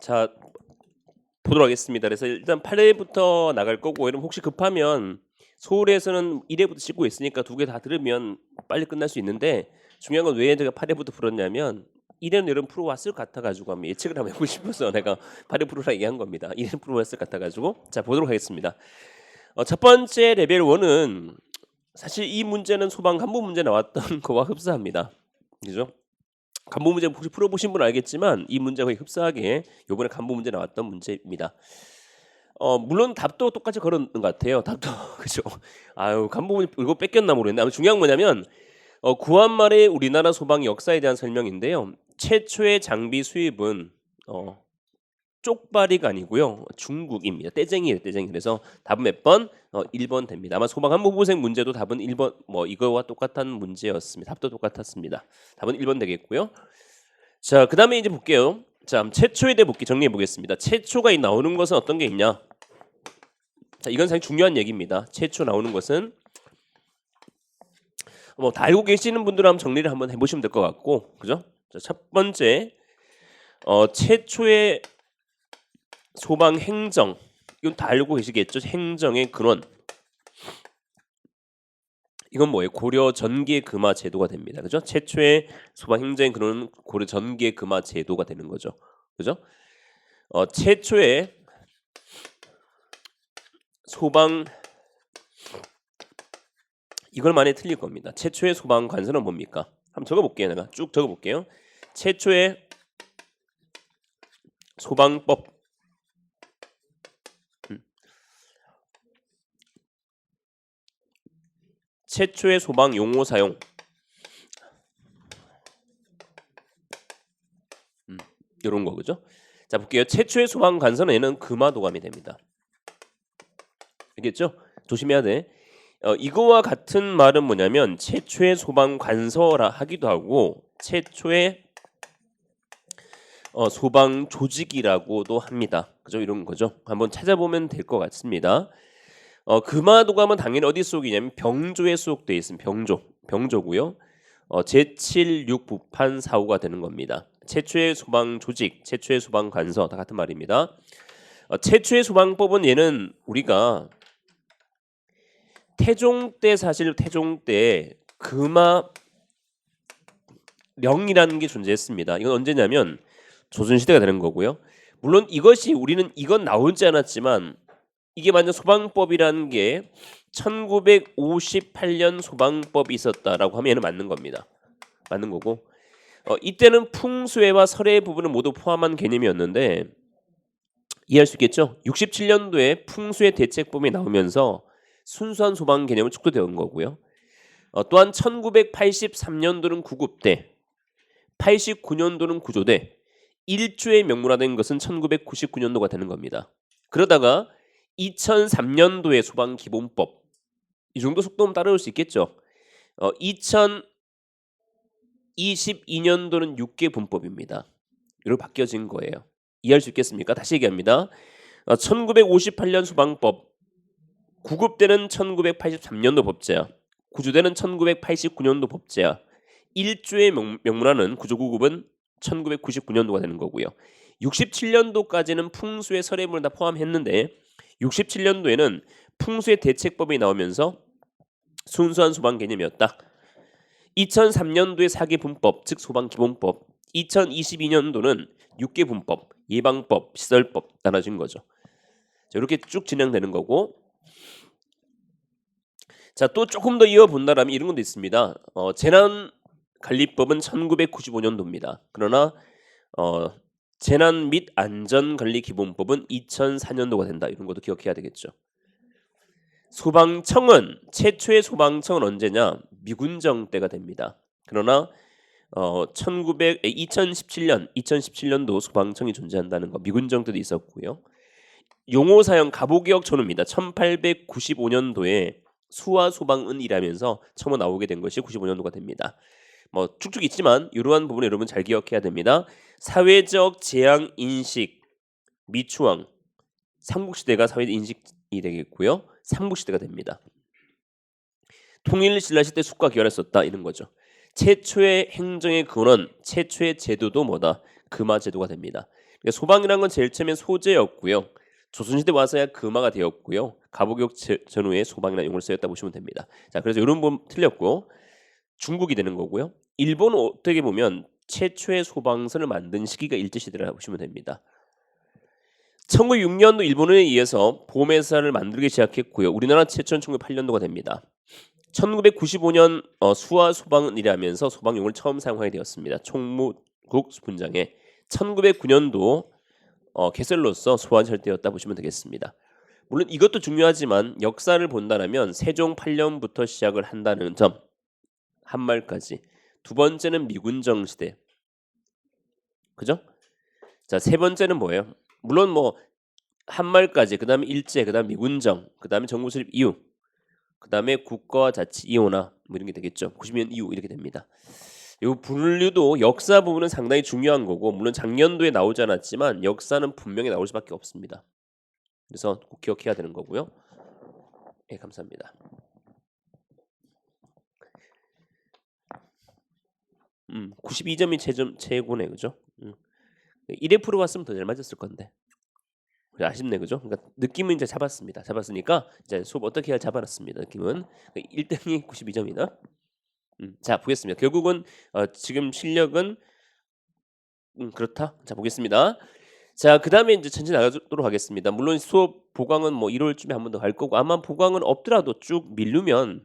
자, 보도록 하겠습니다. 그래서 일단 8회부터 나갈 거고, 여러분 혹시 급하면 서울에서는 1회부터 찍고 있으니까 두 개 다 들으면 빨리 끝날 수 있는데, 중요한 건 왜 제가 8회부터 풀었냐면 1회는 여러분 프로 왔을 것 같아가지고 한번 예측을 한번 해보고 싶어서 내가 8회 프로라 얘기한 겁니다. 1회는 프로 왔을 것 같아가지고. 자, 보도록 하겠습니다. 첫 번째 레벨 1은 사실 이 문제는 소방 간부 문제 나왔던 거와 흡사합니다. 그죠? 간부 문제 혹시 풀어보신 분 알겠지만 이 문제가 거의 흡사하게 요번에 간부 문제 나왔던 문제입니다. 물론 답도 똑같이 걸었는 것 같아요. 답도 그죠? 아유, 간부 문제 이거 뺏겼나 모르겠네. 아무 중요한 뭐냐면 구한말의 우리나라 소방 역사에 대한 설명인데요. 최초의 장비 수입은 쪽발이가 아니고요. 중국입니다. 떼쟁이에요, 떼쟁이. 그래서 답은 몇 번? 1번 됩니다. 아마 소방 간부부생 문제도 답은 1번 이거와 똑같은 문제였습니다. 답도 똑같았습니다. 답은 1번 되겠고요. 자, 그다음에 이제 볼게요. 자, 최초에 대해 정리해 보겠습니다. 최초가 나오는 것은 어떤 게 있냐? 자, 이건 상당히 중요한 얘기입니다. 최초 나오는 것은 다 알고 계시는 분들은 한번 정리를 한번 해보시면 될 것 같고, 그죠? 자, 첫 번째 최초의 소방 행정, 이건 다 알고 계시겠죠? 행정의 근원. 이건 뭐예요? 고려 전개 금화 제도가 됩니다. 그죠? 최초의 소방 행정의 근원은 고려 전개 금화 제도가 되는 거죠. 그죠? 최초의 소방, 이걸 많이 틀릴 겁니다. 최초의 소방 관서는 뭡니까? 한번 적어볼게요. 내가 쭉 적어볼게요. 최초의 소방법, 최초의 소방 용어 사용, 이런 거 그죠? 자, 볼게요. 최초의 소방 관서는 얘는 금화도감이 됩니다. 알겠죠? 조심해야 돼. 이거와 같은 말은 뭐냐면 최초의 소방 관서라 하기도 하고 최초의 소방 조직이라고도 합니다. 그죠? 이런 거죠. 한번 찾아보면 될 것 같습니다. 금화도감은 당연히 어디 속이냐면 병조에 수록되어 있습니다. 병조고요. 제7, 6 부판 4호가 되는 겁니다. 최초의 소방 조직, 최초의 소방 관서 다 같은 말입니다. 최초의 소방법은 얘는 우리가 태종 때 사실 태종 때 금화령이라는 게 존재했습니다. 이건 언제냐면 조선 시대가 되는 거고요. 물론 우리는 이건 나오지 않았지만 이게 완전 소방법이라는 게 1958년 소방법이 있었다라고 하면 얘는 맞는 겁니다. 맞는 거고 이때는 풍수해와 설해 부분을 모두 포함한 개념이었는데 이해할 수 있겠죠? 67년도에 풍수해 대책법이 나오면서 순수한 소방 개념은 축소되는 거고요. 또한 1983년도는 구급대, 89년도는 구조대, 1조에 명문화된 것은 1999년도가 되는 겁니다. 그러다가 2003년도에 소방기본법, 이 정도 속도면 따라올 수 있겠죠. 2022년도는 6개 분법입니다. 이렇게 바뀌어진 거예요. 이해할 수 있겠습니까? 다시 얘기합니다. 1958년 소방법, 구급대는 1983년도 법제야, 구조대는 1989년도 법제야, 1조의 명문화는 구조구급은 1999년도가 되는 거고요. 67년도까지는 풍수의 설해물을 다 포함했는데 67년도에는 풍수의 대책법이 나오면서 순수한 소방 개념이었다. 2003년도에 4개 분법, 즉 소방기본법, 2022년도는 6개 분법, 예방법, 시설법 나눠진 거죠. 자, 이렇게 쭉 진행되는 거고, 자, 또 조금 더 이어본다라면 이런 것도 있습니다. 재난관리법은 1995년도입니다. 그러나 재난 및 안전관리기본법은 2004년도가 된다. 이런 것도 기억해야 되겠죠. 소방청은 최초의 소방청은 언제냐? 미군정 때가 됩니다. 그러나 2017년도 소방청이 존재한다는 거, 미군정 때도 있었고요. 용호사형 가보개혁 전후입니다. 1895년도에 수화소방은이라면서 처음 나오게 된 것이 95년도가 됩니다. 쭉쭉 있지만 이러한 부분 여러분 잘 기억해야 됩니다. 사회적 재앙 인식 미추왕, 삼국시대가 사회적 인식이 되겠고요. 삼국시대가 됩니다. 통일신라 시대 국가 기원을 썼다 이런 거죠. 최초의 행정의 근원, 최초의 제도도 뭐다? 금화 제도가 됩니다. 그러니까 소방이라는 건 제일 처음엔 소제였고요. 조선시대 와서야 금화가 되었고요. 가보격 전후에 소방이라는 용어를 쓰였다 보시면 됩니다. 자, 그래서 이런 부분 틀렸고 중국이 되는 거고요. 일본은 어떻게 보면 최초의 소방서를 만든 시기가 일제시대라고 보시면 됩니다. 1906년도 일본에 의해서 보험회사를 만들기 시작했고요. 우리나라 최초는 1908년도가 됩니다. 1995년 수화 소방은 일하면서 소방용을 처음 사용하게 되었습니다. 총무국 분장에 1909년도 개설로서 소환설되었다 보시면 되겠습니다. 물론 이것도 중요하지만 역사를 본다면 세종 8년부터 시작을 한다는 점 한말까지. 두 번째는 미군정 시대. 그죠? 자, 세 번째는 뭐예요? 물론 뭐 한말까지, 그다음에 일제, 그다음 미군정, 그다음에 정부 수립 이후, 그다음에 국가 자치 이혼화 뭐 이런 게 되겠죠. 90년 이후 이렇게 됩니다. 이 분류도 역사 부분은 상당히 중요한 거고 물론 작년도에 나오지 않았지만 역사는 분명히 나올 수밖에 없습니다. 그래서 꼭 기억해야 되는 거고요. 네, 감사합니다. 92점이 최고네, 그죠? 1F로 갔으면 더 잘 맞았을 건데. 아쉽네, 그죠? 그러니까 느낌은 이제 잡았습니다. 잡았으니까 이제 수업 어떻게 해야 잡아놨습니다. 느낌은 1등이 92점이다. 자, 보겠습니다. 결국은 지금 실력은 그렇다. 자, 보겠습니다. 자, 그다음에 이제 천천히 나가도록 하겠습니다. 물론 수업 보강은 뭐 1월쯤에 한 번 더 갈 거고 아마 보강은 없더라도 쭉 미루면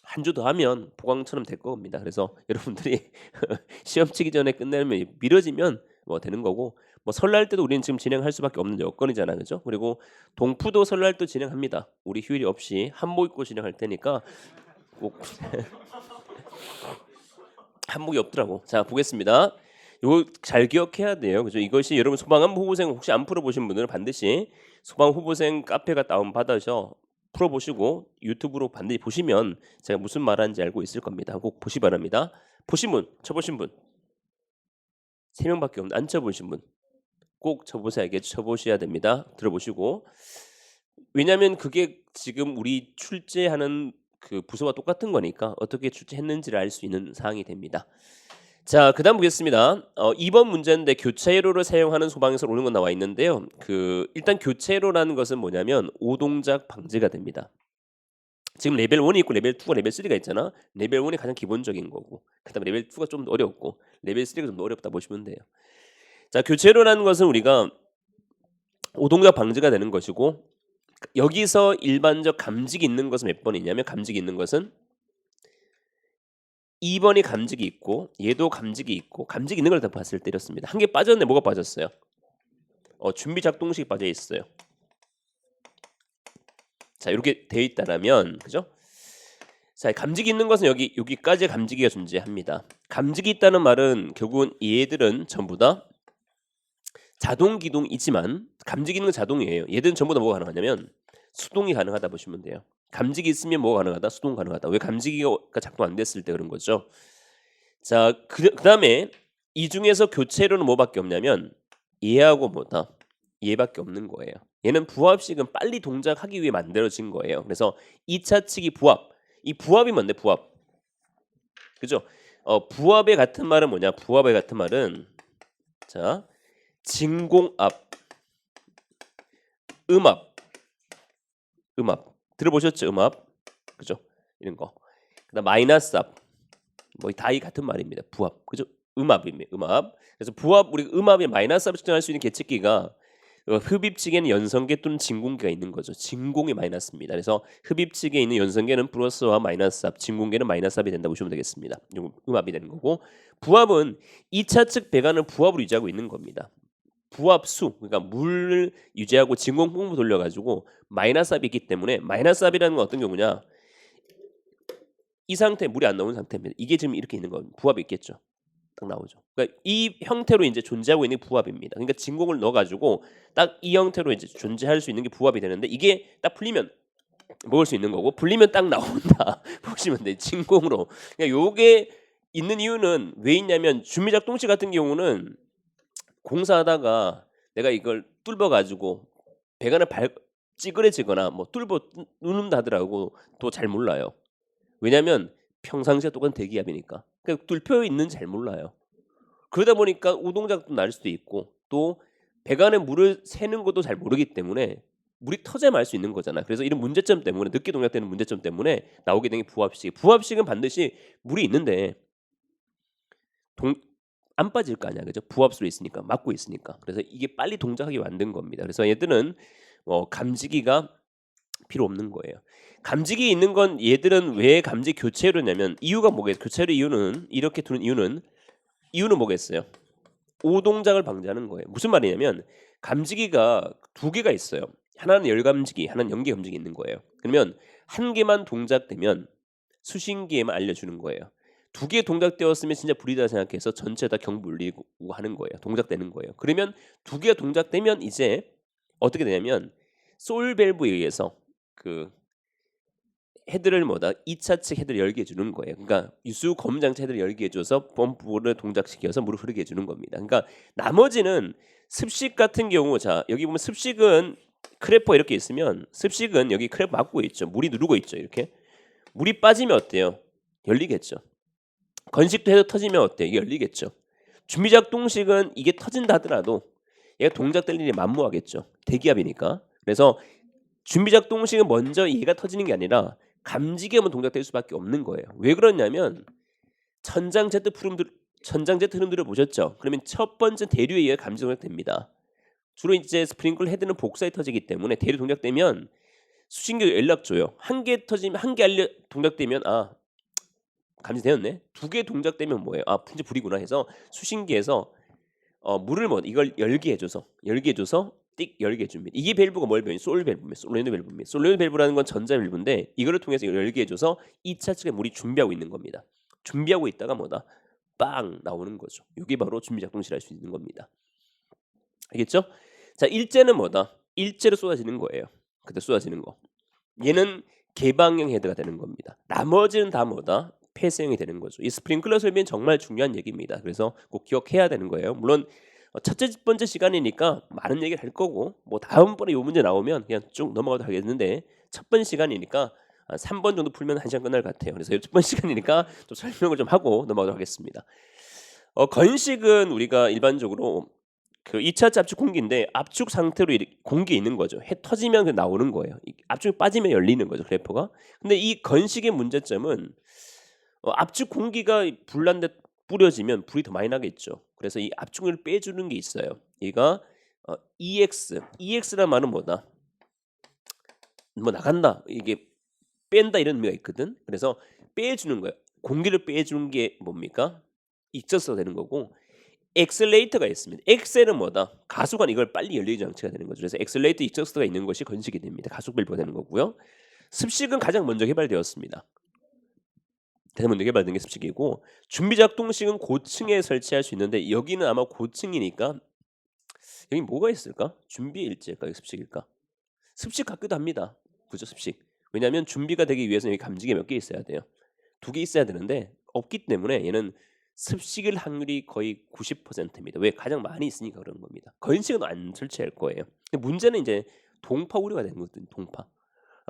한 주 더 하면 보강처럼 될 겁니다. 그래서 여러분들이 시험 치기 전에 끝내면 미뤄지면 뭐 되는 거고 뭐 설날 때도 우리는 지금 진행할 수밖에 없는 여건이잖아, 그죠? 그리고 동푸도 설날 때 진행합니다. 우리 휴일이 없이 한복 입고 진행할 테니까 꼭 한복이 없더라고. 자, 보겠습니다. 이거 잘 기억해야 돼요, 그죠? 이것이 여러분 소방관 후보생 혹시 안 풀어보신 분들은 반드시 소방 후보생 카페가 다운 받아서 풀어보시고 유튜브로 반드시 보시면 제가 무슨 말하는지 알고 있을 겁니다. 꼭 보시 바랍니다. 보신 분, 쳐보신 분 3명밖에 없는데 안 쳐보신 분 꼭 쳐보셔야 됩니다. 들어보시고 왜냐하면 그게 지금 우리 출제하는 그 부서와 똑같은 거니까 어떻게 출제했는지를 알 수 있는 사항이 됩니다. 자, 그다음 보겠습니다. 2번 문제인데 교차회로를 사용하는 소방에서 오는 건 나와 있는데요. 일단 교차회로라는 것은 뭐냐면 오동작 방지가 됩니다. 지금 레벨 1이 있고 레벨 2가 레벨 3가 있잖아. 레벨 1이 가장 기본적인 거고 그다음에 레벨 2가 좀 더 어렵고 레벨 3가 좀 더 어렵다 보시면 돼요. 자, 교차회로라는 것은 우리가 오동작 방지가 되는 것이고 여기서 일반적 감직이 있는 것은 몇 번이냐면 감직이 있는 것은 2번이 감직이 있고 얘도 감직이 있고 감직이 있는 걸 다 봤을 때 이렇습니다. 한 개 빠졌는데 뭐가 빠졌어요? 준비 작동식이 빠져 있어요. 자, 이렇게 되어 있다라면 그죠? 자, 감직이 있는 것은 여기까지 감직이가 존재합니다. 감직이 있다는 말은 결국은 얘들은 전부 다 자동 기동이지만 감직이 있는 건 자동이에요. 얘들은 전부 다 뭐가 가능하냐면 수동이 가능하다 보시면 돼요. 감직이 있으면 뭐가 가능하다? 수동 가능하다. 왜 감지기가 작동 안 됐을 때 그런 거죠. 자, 그다음에 이 중에서 교체로는 뭐밖에 없냐면 얘하고 뭐다? 얘밖에 없는 거예요. 얘는 부합식은 빨리 동작하기 위해 만들어진 거예요. 그래서 2차 측이 부합. 이 부합이 뭔데? 부합. 그죠? 부합의 같은 말은 뭐냐? 부합의 같은 말은 자, 진공압, 음압 들어보셨죠? 음압, 그죠? 이런 거. 그다음 마이너스 압, 뭐 다 이 같은 말입니다. 부합, 그죠? 음압입니다. 음압. 그래서 부합 우리 음압이 마이너스 압을 측정할 수 있는 계측기가 흡입측에는 연성계 또는 진공계가 있는 거죠. 진공이 마이너스입니다. 그래서 흡입측에 있는 연성계는 플러스와 마이너스 압, 진공계는 마이너스 압이 된다 보시면 되겠습니다. 음압이 되는 거고 부합은 2차 측 배관을 부합으로 유지하고 있는 겁니다. 부합수, 그러니까 물을 유지하고 진공 뿜을 돌려가지고 마이너스 압이 있기 때문에 마이너스 압이라는 건 어떤 경우냐? 이 상태 물이 안 나오는 상태입니다. 이게 지금 이렇게 있는 거 부합이 있겠죠. 딱 나오죠. 그러니까 이 형태로 이제 존재하고 있는 게 부합입니다. 그러니까 진공을 넣어가지고 딱 이 형태로 이제 존재할 수 있는 게 부합이 되는데 이게 딱 풀리면 먹을 수 있는 거고 풀리면 딱 나온다 보시면 돼. 진공으로. 그러니까 요게 있는 이유는 왜 있냐면 준비작동식 같은 경우는 공사하다가 내가 이걸 뚫어가지고 배관을 찌그러지거나 뭐 뚫어 누른다 하더라고 또 잘 몰라요. 왜냐하면 평상시에 똑같은 대기압이니까 그러니까 뚫혀 있는지 잘 몰라요. 그러다 보니까 우동작도 날 수도 있고 또 배관에 물을 새는 것도 잘 모르기 때문에 물이 터져야 알 수 있는 거잖아. 그래서 이런 문제점 때문에 늦게 동작되는 문제점 때문에 나오게 된 게 부합식. 부합식은 반드시 물이 있는데 동 안 빠질 거 아니야. 그죠? 부합수로 있으니까. 막고 있으니까. 그래서 이게 빨리 동작하게 만든 겁니다. 그래서 얘들은 감지기가 필요 없는 거예요. 감지기 있는 건 얘들은 왜 감지 교체로냐면 이유가 뭐겠어요? 교체로 이유는 이렇게 두는 이유는 뭐겠어요? 오동작을 방지하는 거예요. 무슨 말이냐면 감지기가 두 개가 있어요. 하나는 열 감지기, 하나는 연기 감지기 있는 거예요. 그러면 한 개만 동작되면 수신기에만 알려주는 거예요. 두 개 동작되었으면 진짜 불이다 생각해서 전체 다 경보 울리고 하는 거예요. 동작되는 거예요. 그러면 두 개가 동작되면 이제 어떻게 되냐면 솔 밸브에 의해서 그 헤드를 2차 측 헤드를 열게 해주는 거예요. 그러니까 유수 검장차 헤드를 열게 해줘서 펌프를 동작시켜서 물을 흐르게 해주는 겁니다. 그러니까 나머지는 습식 같은 경우 자 여기 보면 습식은 크래퍼 이렇게 있으면 습식은 여기 크래퍼 막고 있죠. 물이 누르고 있죠. 이렇게 물이 빠지면 어때요? 열리겠죠. 건식도 해도 터지면 어때요? 이게 열리겠죠. 준비작동식은 이게 터진다 하더라도 얘가 동작될 일이 만무하겠죠. 대기압이니까. 그래서 준비작동식은 먼저 얘가 터지는 게 아니라 감지기하면 동작될 수밖에 없는 거예요. 왜 그러냐면 천장 제트 흐름들을 보셨죠? 그러면 첫 번째 대류에 의해 감지 동작됩니다. 주로 이제 스프링클 헤드는 복사에 터지기 때문에 대류 동작되면 수신기가 연락 줘요. 한 개 터지면 한 개 동작되면 감지되었네. 두 개 동작되면 뭐예요? 이제 불이구나 해서 수신기에서 물을 이걸 열게 해줘서 띡 열게 해줍니다. 이게 밸브가 뭘 배우니? 솔 밸브입니다. 솔노이드 밸브입니다. 솔노이드 밸브라는 건 전자 밸브인데 이거를 통해서 이걸 열게 해줘서 2차 측에 물이 준비하고 있는 겁니다. 준비하고 있다가 빵 나오는 거죠. 이게 바로 준비작동실 할 수 있는 겁니다. 알겠죠? 자, 일제는 일제로 쏟아지는 거예요. 그때 쏟아지는 거. 얘는 개방형 헤드가 되는 겁니다. 나머지는 다 폐쇄형이 되는 거죠. 이 스프링클러 설비는 정말 중요한 얘기입니다. 그래서 꼭 기억해야 되는 거예요. 물론 첫째 번째 시간이니까 많은 얘기를 할 거고 다음번에 이 문제 나오면 그냥 쭉 넘어가도 하겠는데 첫 번째 시간이니까 3번 정도 풀면 1시간 끝날 것 같아요. 그래서 첫 번째 시간이니까 좀 설명을 좀 하고 넘어가도록 하겠습니다. 건식은 우리가 일반적으로 그 2차 압축 공기인데 압축 상태로 공기 있는 거죠. 해 터지면 나오는 거예요. 압축이 빠지면 열리는 거죠. 그래퍼가. 근데 이 건식의 문제점은 압축 공기가 불난데 뿌려지면 불이 더 많이 나겠죠. 그래서 이 압축을 빼주는 게 있어요. 얘가 EX라는 말은 나간다. 이게 뺀다 이런 의미가 있거든. 그래서 빼주는 거예요. 공기를 빼주는 게 뭡니까? 익저스가 되는 거고 엑셀레이터가 있습니다. 엑셀은 가속은 이걸 빨리 열리는 장치가 되는 거죠. 그래서 엑셀레이터 익저스가 있는 것이 건식이 됩니다. 가속 밸브가 되는 거고요. 습식은 가장 먼저 개발되었습니다. 가장 먼저 개발된 게 습식이고 준비작동식은 고층에 설치할 수 있는데 여기는 아마 고층이니까 여기 뭐가 있을까? 준비 일지일까? 습식일까? 습식 같기도 합니다. 그죠? 습식. 왜냐하면 준비가 되기 위해서는 여기 감지기 몇 개 있어야 돼요. 2개 있어야 되는데 없기 때문에 얘는 습식일 확률이 거의 90%입니다. 왜? 가장 많이 있으니까 그런 겁니다. 건식은 안 설치할 거예요. 근데 문제는 이제 동파 우려가 되는 거거든요. 동파.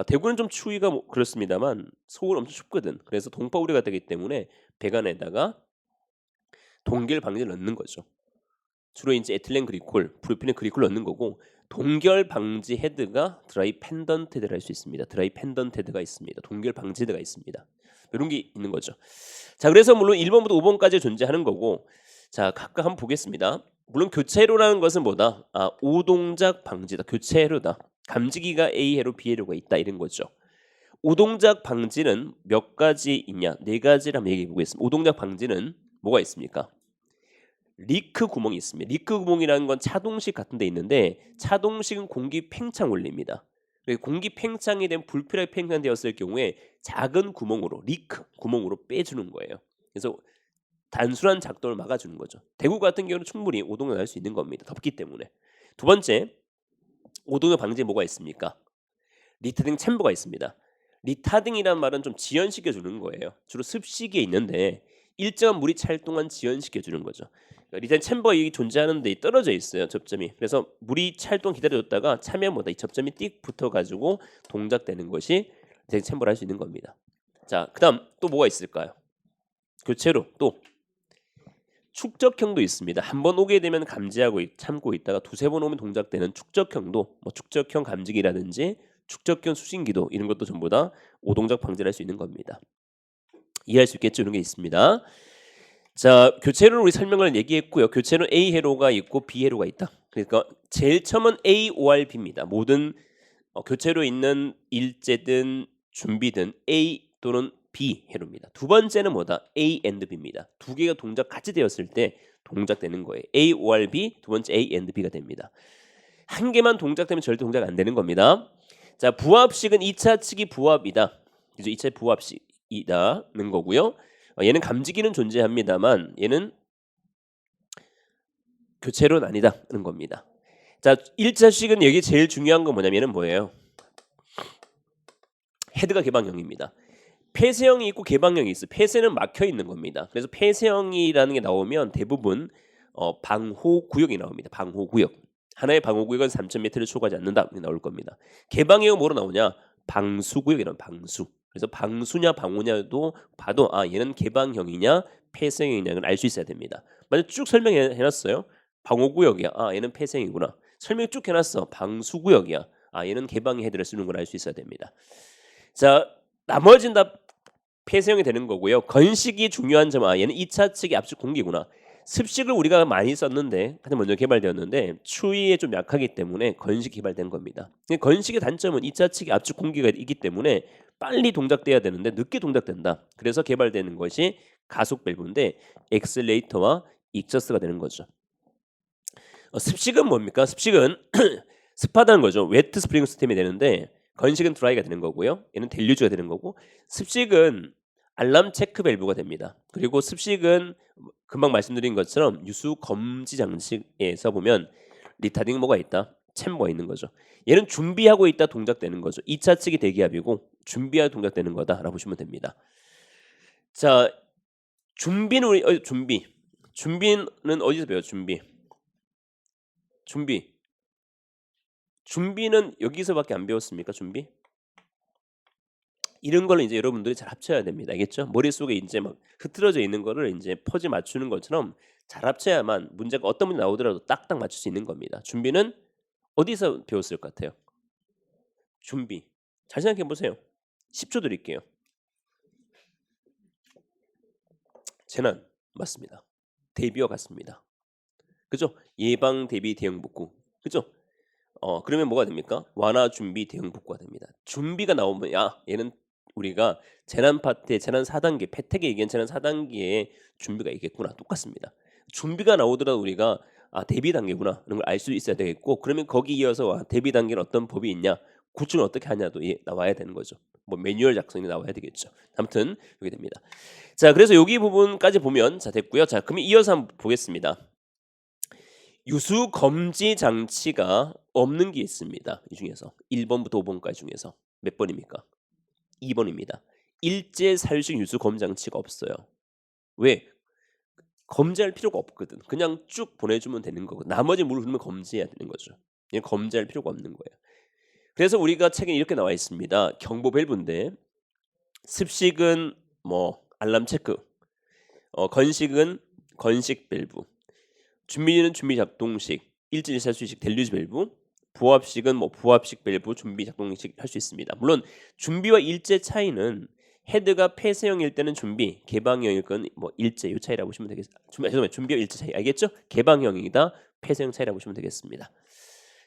대구는 좀 추위가 그렇습니다만 서울은 엄청 춥거든. 그래서 동파 우려가 되기 때문에 배관에다가 동결 방지를 넣는 거죠. 주로 이제 에틸렌 그리콜, 프로필렌 그리콜 넣는 거고 동결 방지 헤드가 드라이 펜던트 헤드를 할 수 있습니다. 드라이 펜던트 헤드가 있습니다. 동결 방지 헤드가 있습니다. 이런 게 있는 거죠. 자, 그래서 물론 1번부터 5번까지 존재하는 거고 자, 각각 한번 보겠습니다. 물론 교체로라는 것은 오동작 방지다. 교체로다. 감지기가 A 회로 B 회로가 있다 이런 거죠. 오동작 방지는 몇 가지 있냐? 4가지를 한번 얘기해 보겠습니다. 오동작 방지는 뭐가 있습니까? 리크 구멍이 있습니다. 리크 구멍이라는 건 차동식 같은 데 있는데 차동식은 공기 팽창 원리입니다. 공기 팽창이 된 불필요하게 팽창되었을 경우에 작은 구멍으로 리크 구멍으로 빼주는 거예요. 그래서 단순한 작동을 막아주는 거죠. 대구 같은 경우는 충분히 오동을 할 수 있는 겁니다. 덥기 때문에. 두 번째, 오동의 방지에 뭐가 있습니까? 리타딩 챔버가 있습니다. 리타딩이란 말은 좀 지연시켜 주는 거예요. 주로 습식에 있는데 일정한 물이 찰 동안 지연시켜 주는 거죠. 그러니까 리타딩 챔버가 여기 존재하는데 떨어져 있어요. 접점이. 그래서 물이 찰 동안 기다려줬다가 차면 이 접점이 띡 붙어가지고 동작되는 것이 리타딩 챔버를 할 수 있는 겁니다. 자, 그다음 또 뭐가 있을까요? 교체로 또 축적형도 있습니다. 한 번 오게 되면 감지하고 참고 있다가 두세 번 오면 동작되는 축적형도 뭐 축적형 감지기라든지 축적형 수신기도 이런 것도 전부 다 오동작 방지를 할 수 있는 겁니다. 이해할 수 있겠죠? 이런 게 있습니다. 자, 교체로를 우리 설명을 얘기했고요. 교체로 A 회로가 있고 B 회로가 있다. 그러니까 제일 처음은 A, ORB입니다. 모든 교체로 있는 일제든 준비든 A 또는 B 회로입니다. 두 번째는 뭐다? A and B입니다. 두 개가 동작 같이 되었을 때 동작되는 거예요. A, ORB 두 번째 A and B가 됩니다. 한 개만 동작되면 절대 동작 안 되는 겁니다. 자, 부합식은 2차 측이 부합이다. 그죠? 2차 부합식이다는 거고요. 얘는 감지기는 존재합니다만 얘는 교체로는 아니다는 겁니다. 자, 1차식은 여기 제일 중요한 건 뭐냐면은 뭐예요? 헤드가 개방형입니다. 폐쇄형이 있고 개방형이 있어. 폐쇄는 막혀 있는 겁니다. 그래서 폐쇄형이라는 게 나오면 대부분 방호 구역이 나옵니다. 방호 구역. 하나의 방호 구역은 3,000m를 초과하지 않는다. 이렇게 나올 겁니다. 개방형은 뭐로 나오냐? 방수 구역이란 방수. 그래서 방수냐 방호냐도 봐도 아 얘는 개방형이냐 폐쇄형이냐를 알 수 있어야 됩니다. 만약 쭉 설명해 놨어요. 방호 구역이야. 아 얘는 폐쇄형이구나. 설명 쭉 해놨어. 방수 구역이야. 아 얘는 개방형 헤드를 쓰는 걸 알 수 있어야 됩니다. 자, 나머지는 다 폐쇄형이 되는 거고요. 건식이 중요한 점, 아 얘는 2차 측의 압축 공기구나. 습식을 우리가 많이 썼는데 가장 먼저 개발되었는데 추위에 좀 약하기 때문에 건식 개발된 겁니다. 건식의 단점은 2차 측의 압축 공기가 있기 때문에 빨리 동작돼야 되는데 늦게 동작된다. 그래서 개발되는 것이 가속 밸브인데 엑셀레이터와 익저스트가 되는 거죠. 습식은 뭡니까? 습식은 습하다는 거죠. 웨트 스프링 시스템이 되는데 건식은 드라이가 되는 거고요. 얘는 델류즈가 되는 거고 습식은 알람 체크 밸브가 됩니다. 그리고 습식은 금방 말씀드린 것처럼 유수 검지 장치에서 보면 리타딩 뭐가 있다? 챔버가 있는 거죠. 얘는 준비하고 있다 동작되는 거죠. 2차 측이 대기압이고 준비하고 동작되는 거다라고 보시면 됩니다. 자, 준비는 우리 준비는 어디서 배워요? 준비는 여기서밖에 안 배웠습니까? 준비? 이런 걸 이제 여러분들이 잘 합쳐야 됩니다. 알겠죠? 머릿속에 이제 막 흐트러져 있는 거를 이제 퍼즐 맞추는 것처럼 잘 합쳐야만 문제가 어떤 문제 나오더라도 딱딱 맞출 수 있는 겁니다. 준비는 어디서 배웠을 것 같아요? 준비. 잘 생각해 보세요. 10초 드릴게요. 재난 맞습니다. 대비와 같습니다. 그죠? 예방, 대비, 대응, 복구. 그죠? 그러면 뭐가 됩니까? 완화, 준비, 대응, 복구가 됩니다. 준비가 나오면 야 얘는 우리가 재난 파트의 재난 4단계 패택에 얘기한 재난 4단계의 준비가 있겠구나. 똑같습니다. 준비가 나오더라도 우리가 아 대비 단계구나 이런 걸 알 수 있어야 되겠고 그러면 거기 이어서 대비 단계는 어떤 법이 있냐 구축은 어떻게 하냐도 나와야 되는 거죠. 뭐 매뉴얼 작성이 나와야 되겠죠. 아무튼 이렇게 됩니다. 자 그래서 여기 부분까지 보면 자 됐고요. 자 그럼 이어서 한번 보겠습니다. 유수 검지 장치가 없는 게 있습니다. 이 중에서 1번부터 5번까지 중에서 몇 번입니까? 2번입니다. 일제 사유식 유수 검지 장치가 없어요. 왜? 검지할 필요가 없거든. 그냥 쭉 보내주면 되는 거고 나머지 물 흐르면 검지해야 되는 거죠. 이건 검지할 필요가 없는 거예요. 그래서 우리가 책에 이렇게 나와 있습니다. 경보 밸브인데 습식은 뭐 알람 체크, 건식은 건식 밸브, 준비는 준비 작동식, 일진일사 수식 델류즈 밸브, 부합식은 뭐 부합식 밸브 준비 작동식 할 수 있습니다. 물론 준비와 일제 차이는 헤드가 폐쇄형일 때는 준비, 개방형일 건 뭐 일제 이 차이라고 보시면 되겠습니다. 죄송해요. 준비와 일제 차이 알겠죠? 개방형이다 폐쇄형 차이라고 보시면 되겠습니다.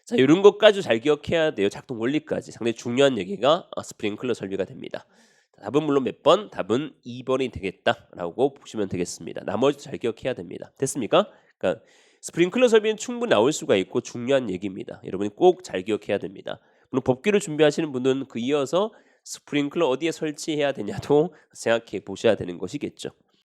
자 이런 것까지 잘 기억해야 돼요. 작동 원리까지 상당히 중요한 얘기가 스프링클러 설비가 됩니다. 답은 물론 몇 번? 답은 2번이 되겠다라고 보시면 되겠습니다. 나머지 잘 기억해야 됩니다. 됐습니까? 그러니까 스프링클러 설비는 충분히 나올 수가 있고 중요한 얘기입니다. 여러분이 꼭 잘 기억해야 됩니다. 물론 법규를 준비하시는 분은 그 이어서 스프링클러 어디에 설치해야 되냐도 생각해 보셔야 되는 것이겠죠.